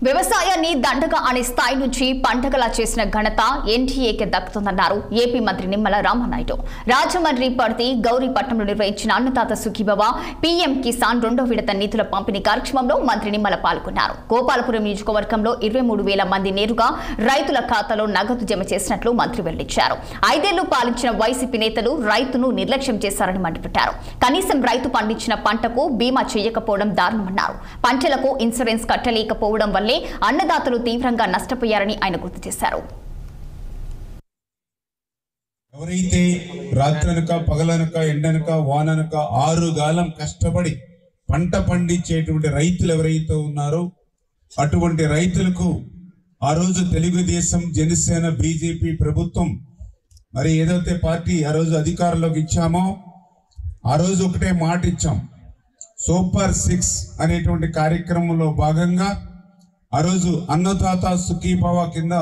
వ్యవసాయాన్ని దండగా అనే స్థాయి నుంచి పంటగలా చేసిన ఘనత ఎన్డీఏకి దక్కుతుందన్నారు ఏపీ మంత్రి నిమ్మల రామనాయుడు. రాజమండ్రి పరిధి గౌరీపట్నంలో నిర్వహించిన అన్నదాత సుఖీభవ పీఎం కిసాన్ రెండో విడత నిధుల పంపిణీ కార్యక్రమంలో మంత్రి నిమ్మల పాల్గొన్నారు. గోపాలపురం నియోజకవర్గంలో 23,000 మంది నేరుగా రైతుల ఖాతాలో నగదు జమ చేసినట్లు మంత్రి వెల్లడించారు. 5 ఏళ్లు పాలించిన వైసీపీ నేతలు రైతును నిర్లక్ష్యం చేశారని మండిపడ్డారు. కనీసం రైతు పండించిన పంటకు బీమా చేయకపోవడం దారుణమన్నారు. పంటలకు ఇన్సూరెన్స్ కట్టలేకపోవడం వల్ల అన్నదాతలు తీవ్రంగా నష్టపోయారని ఆయన గుర్తు చేశారు. ఎవరైతే రాత్రనక పగలనక ఎండనక వాననక 6 గాలం కష్టపడి పంట పండించేటువంటి రైతులు ఎవరైతే ఉన్నారో అటువంటి రైతులకు ఆ రోజు తెలుగుదేశం జనసేన బీజేపీ ప్రభుత్వం మరి ఏదైతే పార్టీ ఆ రోజు అధికారంలోకి ఇచ్చామో ఆ రోజు ఒకటే మాట ఇచ్చాం. సూపర్ 6 అనేటువంటి కార్యక్రమంలో భాగంగా ఆ రోజు అన్నదాత సుఖీభవ కింద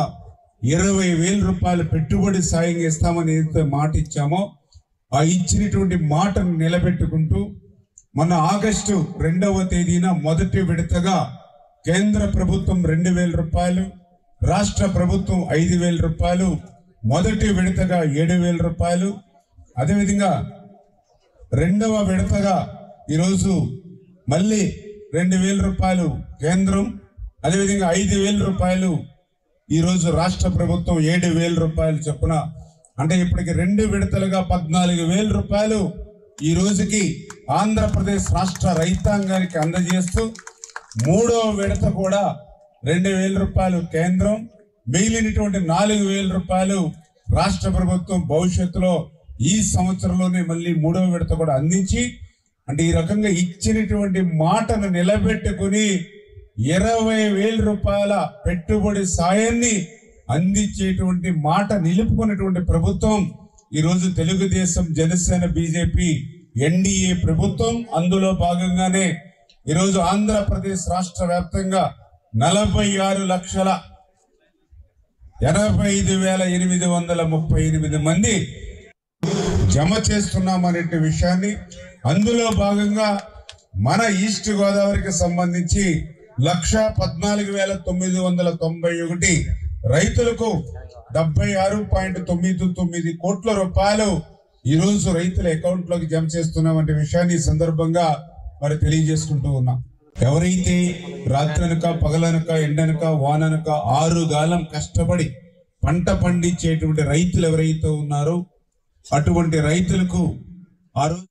20,000 రూపాయలు పెట్టుబడి సాయం ఇస్తామని ఏదైతే మాట ఇచ్చామో ఆ ఇచ్చినటువంటి మాటను నిలబెట్టుకుంటూ మొన్న ఆగస్టు 2వ తేదీన మొదటి విడతగా కేంద్ర ప్రభుత్వం 2,000 రూపాయలు, రాష్ట్ర ప్రభుత్వం 5,000 రూపాయలు, మొదటి విడతగా 7,000 రూపాయలు, అదేవిధంగా 2వ విడతగా ఈరోజు మళ్ళీ 2,000 రూపాయలు కేంద్రం, అదేవిధంగా 5,000 రూపాయలు ఈరోజు రాష్ట్ర ప్రభుత్వం 7,000 రూపాయలు చొప్పున, అంటే ఇప్పటికి 2 విడతలుగా 14,000 రూపాయలు ఈ రోజుకి ఆంధ్రప్రదేశ్ రాష్ట్ర రైతాంగానికి అందజేస్తూ 3వ విడత కూడా 2,000 రూపాయలు కేంద్రం, మిగిలినటువంటి 4,000 రూపాయలు రాష్ట్ర ప్రభుత్వం భవిష్యత్తులో ఈ సంవత్సరంలోనే మళ్ళీ 3వ విడత కూడా అందించి, అంటే ఈ రకంగా ఇచ్చినటువంటి మాటను నిలబెట్టుకుని 20,000 రూపాయల పెట్టుబడి సాయాన్ని అందించేటువంటి మాట నిలుపుకున్నటువంటి ప్రభుత్వం ఈరోజు తెలుగుదేశం జనసేన బీజేపీ ఎన్డీఏ ప్రభుత్వం. అందులో భాగంగానే ఈరోజు ఆంధ్రప్రదేశ్ రాష్ట్ర వ్యాప్తంగా 46,85,838 మంది జమ చేస్తున్నామనే విషయాన్ని, అందులో భాగంగా మన ఈస్ట్ గోదావరికి సంబంధించి 1,14,991 రైతులకు 76.99 కోట్ల రూపాయలు ఈరోజు రైతుల అకౌంట్ లోకి జమ చేస్తున్నామంటే విషయాన్ని ఈ సందర్భంగా మరి తెలియజేసుకుంటూ ఉన్నాం. ఎవరైతే రాత్రనక పగలనక ఎండనక వాననక 6 గాలం కష్టపడి పంట పండించేటువంటి రైతులు ఎవరైతే ఉన్నారో అటువంటి రైతులకు ఆ రోజు